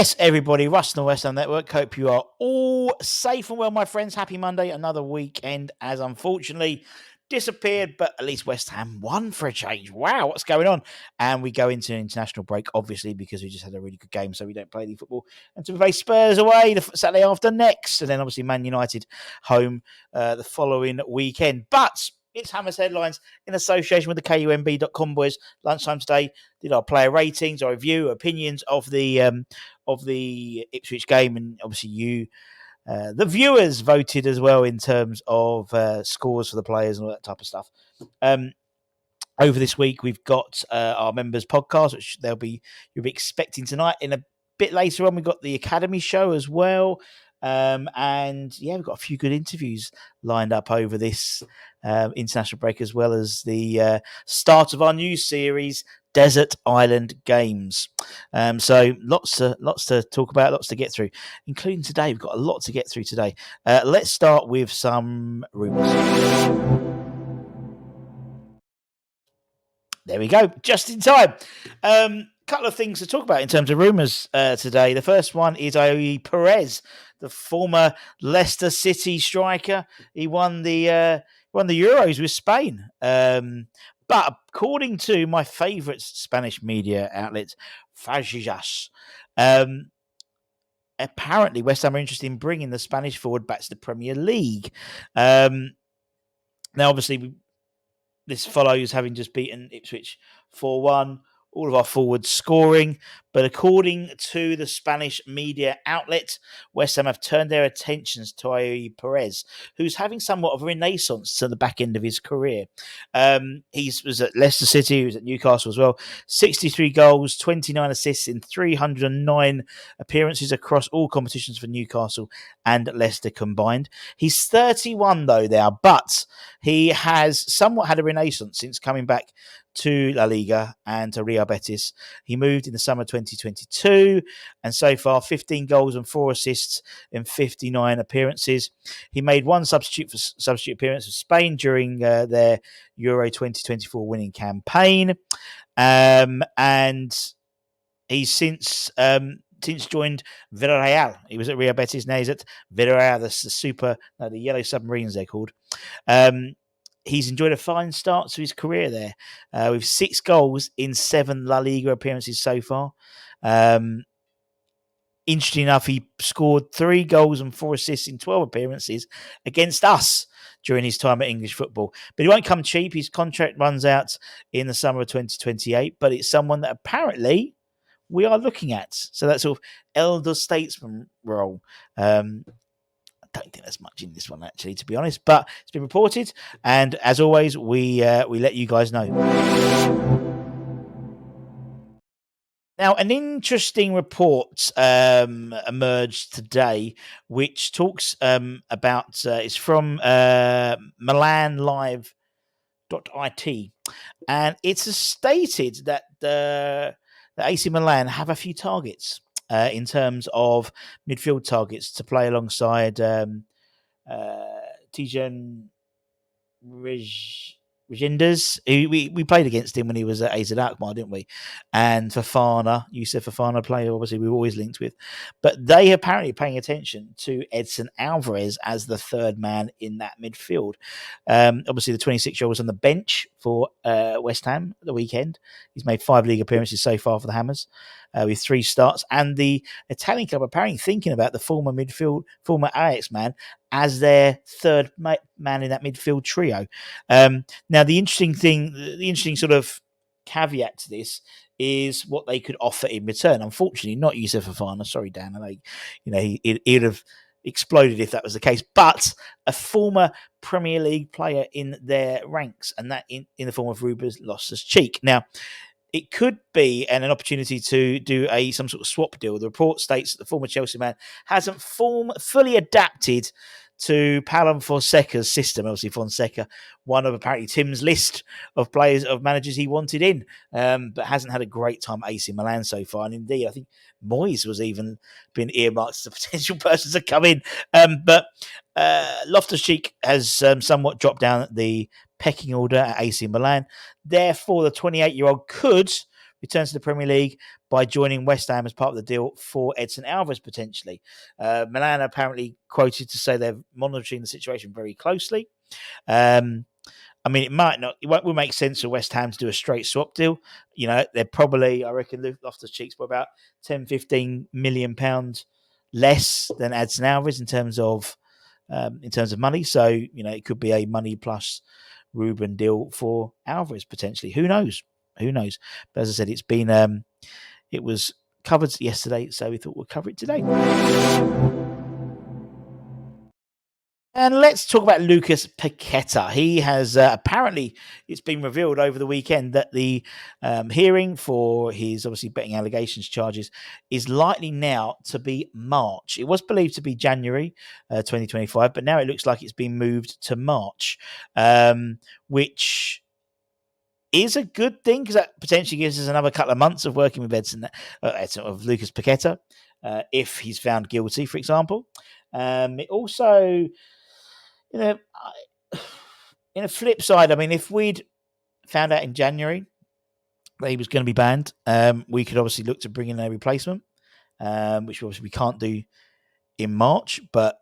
Yes, everybody, Russ and the West Ham Network. Hope you are all safe and well, my friends. Happy Monday, another weekend as unfortunately disappeared, but at least West Ham won for a change. Wow, what's going on? And we go into an international break, obviously, because we just had a really good game, so we don't play any football until we play Spurs away the Saturday after next, and then obviously Man United home the following weekend. But it's Hammers Headlines in association with the KUMB.com boys. Lunchtime today, did our player ratings, our review, opinions of the Ipswich game, and obviously you, the viewers, voted as well in terms of scores for the players and all that type of stuff. Over this week, we've got our members podcast, which you'll be expecting tonight. In a bit later on, we've got the Academy show as well. And yeah, we've got a few good interviews lined up over this international break, as well as the start of our new series, Desert Island Games. So lots to talk about, lots to get through, including today. We've got a lot to get through today. Let's start with some rumours. There we go, just in time. Couple of things to talk about in terms of rumours today. The first one is Perez, the former Leicester City striker. He won the Euros with Spain. But according to my favourite Spanish media outlet, 𝙍𝙀𝙋𝙋𝙊𝙍𝙏, apparently West Ham are interested in bringing the Spanish forward back to the Premier League. Now, obviously, this follows having just beaten Ipswich 4-1. All of our forwards scoring. But according to the Spanish media outlet, West Ham have turned their attentions to Perez, who's having somewhat of a renaissance to the back end of his career. He was at Leicester City, he was at Newcastle as well. 63 goals, 29 assists in 309 appearances across all competitions for Newcastle and Leicester combined. He's 31 though now, but he has somewhat had a renaissance since coming back to La Liga and to Real Betis. He moved in the summer 2022, and so far 15 goals and 4 assists in 59 appearances. He made one substitute appearance for Spain during their Euro 2024 winning campaign, and he's since joined Villarreal. He was at Real Betis, now he's at Villarreal, the Yellow Submarines they're called. He's enjoyed a fine start to his career there, with 6 goals in 7 La Liga appearances so far. Interesting enough, he scored 3 goals and 4 assists in 12 appearances against us during his time at English football. But he won't come cheap. His contract runs out in the summer of 2028, but it's someone that apparently we are looking at. So that sort of elder statesman role. I don't think there's much in this one, actually, to be honest, but it's been reported, and as always, we let you guys know. Now, an interesting report emerged today, which talks about, it's from MilanLive.it, and it's stated that the AC Milan have a few targets in terms of midfield targets to play alongside Tijan Regenders. We played against him when he was at AZ Alkmaar, didn't we? And Youssef Fofana, player obviously we were always linked with. But they are apparently paying attention to Edson Alvarez as the third man in that midfield. Obviously, the 26-year-old was on the bench for West Ham at the weekend. He's made 5 league appearances so far for the Hammers, with 3 starts. And the Italian club apparently thinking about the former Ajax man as their third man in that midfield trio. Now, the interesting sort of caveat to this is what they could offer in return. Unfortunately, not Youssef Fofana. Sorry, Dan. He'd have exploded if that was the case. But a former Premier League player in their ranks, and that in the form of Ruben Loftus-Cheek. Now, it could be an opportunity to do some sort of swap deal. The report states that the former Chelsea man hasn't fully adapted to Paulo Fonseca's system. Obviously, Fonseca, one of apparently Tim's list of managers he wanted in, but hasn't had a great time at AC Milan so far. And indeed, I think Moyes was even been earmarked as a potential person to come in. But Loftus-Cheek has somewhat dropped down the pecking order at AC Milan. Therefore, the 28-year-old could returns to the Premier League by joining West Ham as part of the deal for Edson Alvarez potentially. Milan are apparently quoted to say they're monitoring the situation very closely. I mean, it won't make sense for West Ham to do a straight swap deal. They're probably, I reckon, Loftus-Cheek's for about 10, 15 million pounds less than Edson Alvarez in terms of money. So, it could be a money plus Ruben deal for Alvarez potentially. Who knows? But as I said, it was covered yesterday, so we thought we'd cover it today. And let's talk about Lucas Paqueta. He has apparently, it's been revealed over the weekend that the hearing for his obviously betting allegations charges is likely now to be March. It was believed to be January 2025, but now it looks like it's been moved to March, which is a good thing because that potentially gives us another couple of months of working with Lucas Paqueta if he's found guilty, for example. It also, in a flip side, I mean, if we'd found out in January that he was going to be banned, we could obviously look to bring in a replacement, which obviously we can't do in March, but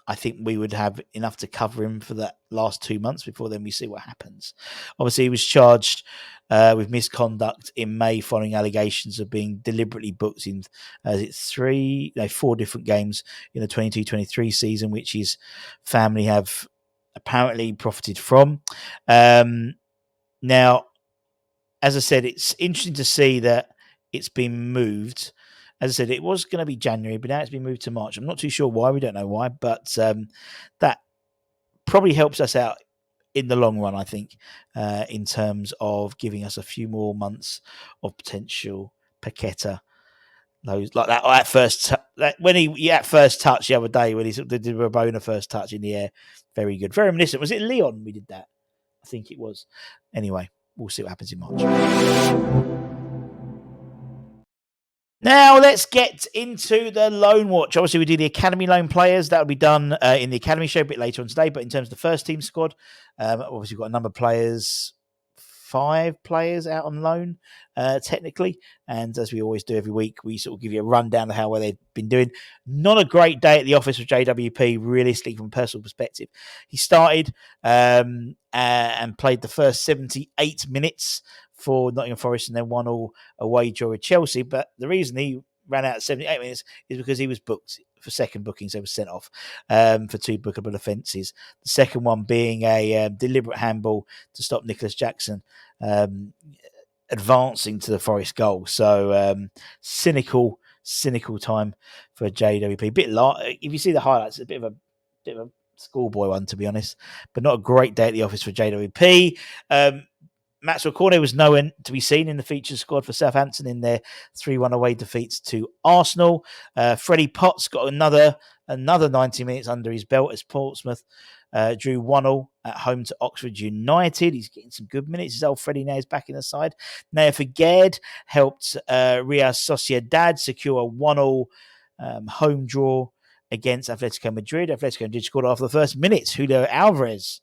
I think we would have enough to cover him for that last 2 months before then we see what happens. Obviously, he was charged with misconduct in May following allegations of being deliberately booked in 4 different games in the 22-23 season, which his family have apparently profited from. Now, as I said, it's interesting to see that it's been moved. As I said, it was going to be January, but now it's been moved to March. I'm not too sure why. We don't know why, but that probably helps us out in the long run, I think, in terms of giving us a few more months of potential Paqueta. Those like that at first, when he at first touch the other day when he did the Rabona first touch in the air, very good, very reminiscent. Was it Leon we did that? I think it was. Anyway, we'll see what happens in March. Now, let's get into the loan watch. Obviously, we do the academy loan players. That will be done in the academy show a bit later on today. But in terms of the first team squad, obviously, we've got a number of players, 5 players out on loan, technically. And as we always do every week, we sort of give you a rundown of how well they've been doing. Not a great day at the office with JWP, realistically, from a personal perspective. He started and played the first 78 minutes for Nottingham Forest and then 1-1 away draw with Chelsea. But the reason he ran out at 78 minutes is because he was booked for second bookings. They were sent off for 2 bookable offences. The second one being a deliberate handball to stop Nicholas Jackson advancing to the Forest goal. So cynical time for JWP. If you see the highlights, it's a bit of a schoolboy one, to be honest, but not a great day at the office for JWP. Maxwell Cornet was nowhere to be seen in the featured squad for Southampton in their 3-1 away defeats to Arsenal. Freddie Potts got another 90 minutes under his belt as Portsmouth drew 1-1 at home to Oxford United. He's getting some good minutes. His old Freddie now is back in the side. Naya Figuered helped Real Sociedad secure a 1-1 home draw against Atletico Madrid. Atletico Madrid scored after the first minutes. Julio Alvarez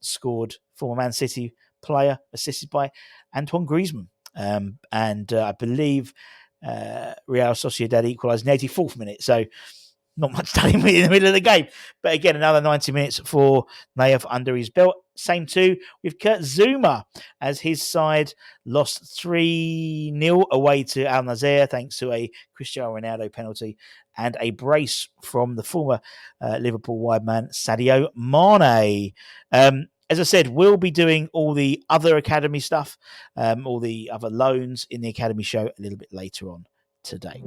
scored, former Man City player, assisted by Antoine Griezmann. And I believe Real Sociedad equalised in the 84th minute. So not much done in the middle of the game. But again, another 90 minutes for Nayef under his belt. Same too with Kurt Zouma as his side lost 3-0 away to Al Nassr thanks to a Cristiano Ronaldo penalty and a brace from the former Liverpool wide man Sadio Mane. As I said, we'll be doing all the other academy stuff, all the other loans in the academy show a little bit later on today.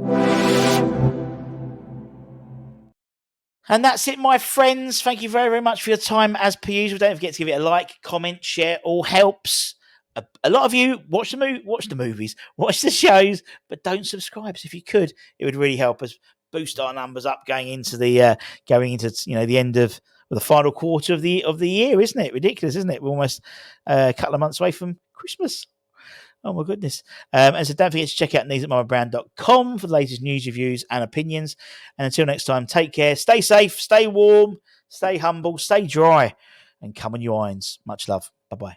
And that's it, my friends. Thank you very, very much for your time as per usual. Don't forget to give it a like, comment, share. All helps. A lot of you watch the movies, watch the shows, but don't subscribe. So if you could, it would really help us boost our numbers up going into the end of the final quarter of the year, isn't it? Ridiculous, isn't it? We're almost a couple of months away from Christmas. Oh, my goodness. And so don't forget to check out news@mamabrand.com for the latest news, reviews, and opinions. And until next time, take care. Stay safe, stay warm, stay humble, stay dry, and come on, you irons. Much love. Bye-bye.